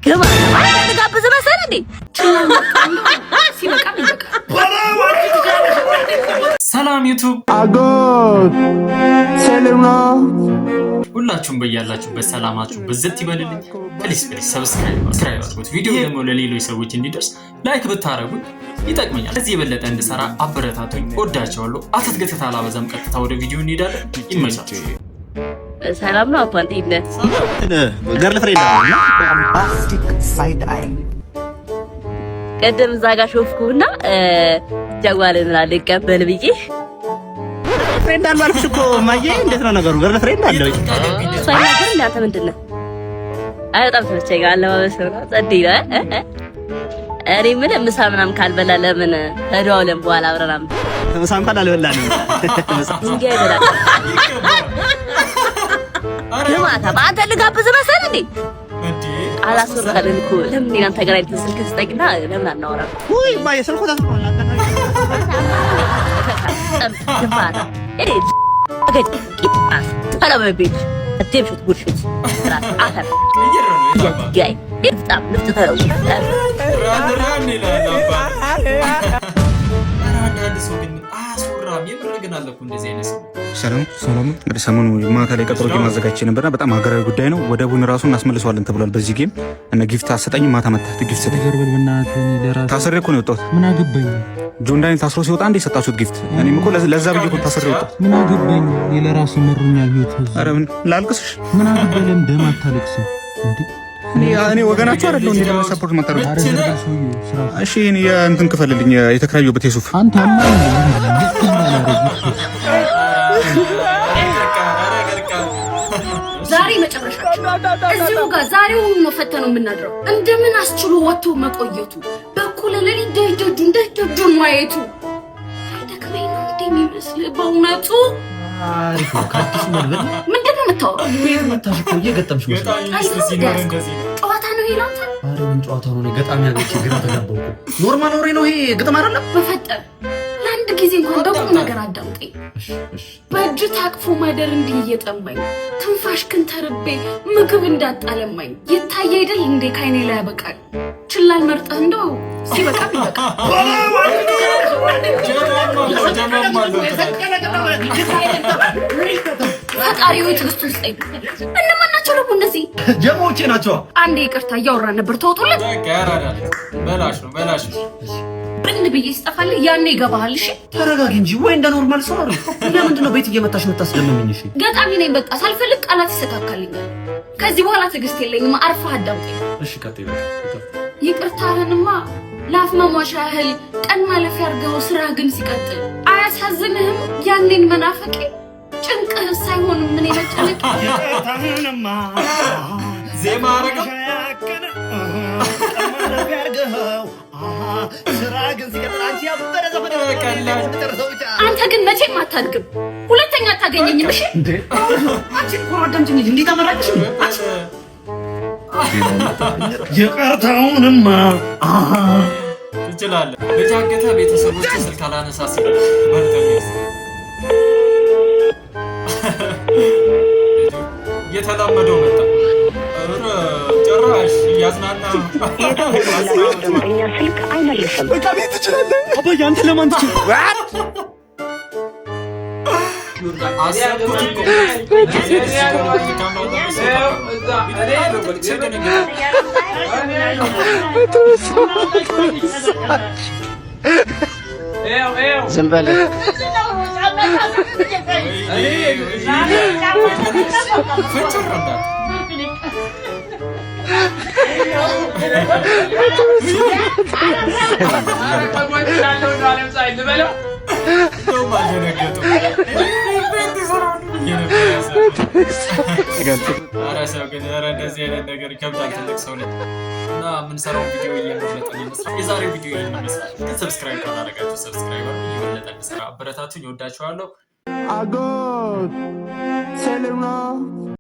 ግባ ልጋብዝ መሰለህ እንዴ? ሰላም ዩቱብ አጎት ሰላም ሁላችሁም በያላችሁበት ሰላማችሁ በዘት ይበልልኝ። ፕሊስ ሰብስክራይብ አድርጉት። ቪዲዮ ደግሞ ለሌሎች ሰዎች እንዲደርስ ላይክ ብታረጉ ይጠቅመኛል። ከዚህ የበለጠ እንድሰራ አበረታቱኝ። ወዳችኋለሁ። አትትገተታ አላበዛም። ቀጥታ ወደ ቪዲዮ እንሄዳለን። ይመቻችሁ። ሰላም ነው አባ እንዴት ነህ? ገርል ፍሬንድ አለ ፕላስቲክ ሳይድ አይ ቀደም እዛ ጋር ሾፍኩና ጀዋልን ልቀበል ብዬ ፍሬንድ አልባልኩሽ እኮ ማዬ። እንዴት ነው ነገሩ? ገርል ፍሬንድ አለ ወይ? ሳይናገር እናንተ ምንድነው? አይ በጣም ተመቸኝ። አለባበስ ነው ጸዴ ነው። እኔ ምን ምሳ ምናምን ካልበላ ለምን ተደዋውለን በኋላ አብረናም ምሳ እንኳን አልበላንም። እንዴ አይበላ ለማታ አንተ ልጋብዝ መሰለህ እንዴ? አላስወራልን እኮ ለምን እናንተ ጋር ስልክ ስጠይቅና ለምን አናወራ? ውይ ማዬ ስልኩ ታስቆላ ተፋታ እኔ ቂጣስ ተላበቤት አትምሽት ጉርሽት ራስ አፈር ይያይ ይጣም ልትተረው ራን ይላልባ አራዳድ ሰው ግን አስወራም የምርግናል እኮ እንደዚህ አይነት ሰው። ሰላም እንግዲህ ሰሞኑ ማታ ላይ ቀጠሮ ጌም አዘጋጅቼ ነበርና በጣም ሀገራዊ ጉዳይ ነው። ወደቡን ራሱን እናስመልሰዋለን ተብሏል። በዚህ ጌም እና ጊፍት አሰጠኝ። ማታ መጣት ጊፍት ሰጠኝ። ታስሬ እኮ ነው የወጣሁት። ምን አገባኝ? ጆን ዳንኤል ታስሮ ሲወጣ እንደ ሰጣችሁት ጊፍት እኔም እኮ ለዛ ብዬ እኮ ታስሬ ወጣሁ። ምን አገባኝ? ለራሱ መሩኛል ህይወት። ኧረ ምን ላልቅስሽ? ምን አገባኝ? ደም አታለቅስም እንዴ? እኔ ወገናችሁ አይደለሁ እንዴ? ለምን ሰፖርት ማታረጉ? እሺ እኔ እንትን ክፈልልኝ የተከራየሁበት የሱፍ አንተ አማን ዛሬ መጨረሻችን እዚሁ ጋር ዛሬውን ነው ፈተነው የምናድረው። እንደምን አስችሎ ወጥቶ መቆየቱ በኩል ለሊት ደጅ ማየቱ አይደክመኝ ነው እንደሚመስል በእውነቱ። አሪፍ ነው። ካዲስ መልበል ምንድነው የምታወራው? ቤት መታሽ እኮ እየገጠምሽ መስሎኝ። ጨዋታ ነው ይላል። አረ ምን ጨዋታ ነው? ገጣሚ ያገች ግራ ተጋባው እኮ። ኖርማል ወሬ ነው ይሄ፣ ግጥም አይደለም። በፈጠር ለአንድ ጊዜ እንኳን በቁም ነገር አዳምጠኝ። በእጅ ታቅፎ ማደር እንዲህ እየጠማኝ ትንፋሽ ክንተርቤ ምግብ እንዳጣለማኝ ይታይ አይደል እንዴ ካይኔ ላይ ያበቃል። ችላል መርጠህ እንደው ሲበቃ ይበቃ። ፈጣሪው ትግስቱን ስጠኝ። እነማን ናቸው ደግሞ እነዚህ? ጀሞቼ ናቸው። አንዴ ይቅርታ እያወራን ነበር ተውጡለት። በላሽ ነው ብን ብዬ ስጠፋልህ ያኔ ይገባሃል። እሺ ተረጋጊ እንጂ ወይ እንደ ኖርማል ሰው ነው። ለምንድን ነው ቤት እየመታሽ የምታስደምምኝ? እሺ ገጣሚ ነኝ በቃ ሳልፈልግ ቃላት ይስተካከልኛል። ከዚህ በኋላ ትዕግስት የለኝም። አርፈህ አዳምጠኝ። እሺ ቀጥይ በቃ። ይቅርታህንማ ላፍ መሟሻ ያህል ቀን ማለፊያ አድርገው ስራ ግን ሲቀጥል አያሳዝንህም? ያኔን መናፈቄ ጭንቅህ ሳይሆን ምን የመጨነቅ ይቅርታህንማ ዜማ አረጋ ስራ ግን ሲቀጥል አንቺ ያበረ ዘፈን አንተ ግን መቼም አታድግም። ሁለተኛ አታገኘኝም። እሺ እንዴ አንቺ እኮ አዳምጪኝ እንጂ እንዴት አመራጭሽ? ይቅርታውንማ ትችላለህ። በጃገታ ቤተሰቦች ስልክ አላነሳ ሲል ማለትነው የተላመደው መጣ። ጭራሽ ያዝናና ደንበኛ ስልክ አይመልስም። በቃ ቤት ትችላለህ። አባዬ አንተ ለማን ትችላለህ? አሰብኩት እኮ ዝም በል እንደዚህ አይነት ነገር ይከብዳል። ትልቅ ሰው ነኝ እና የምንሰራው ቪዲዮ እየመረጠን ይመስላል። የዛሬው ቪዲዮ ይሄን ይመስላል። ሰብስክራይብ ካላደረጋችሁ ሰብስክራይብ አድርጉ። እየበለጠ እንድሰራ አበረታቱኝ። እወዳችኋለሁ። አጎት ሰላም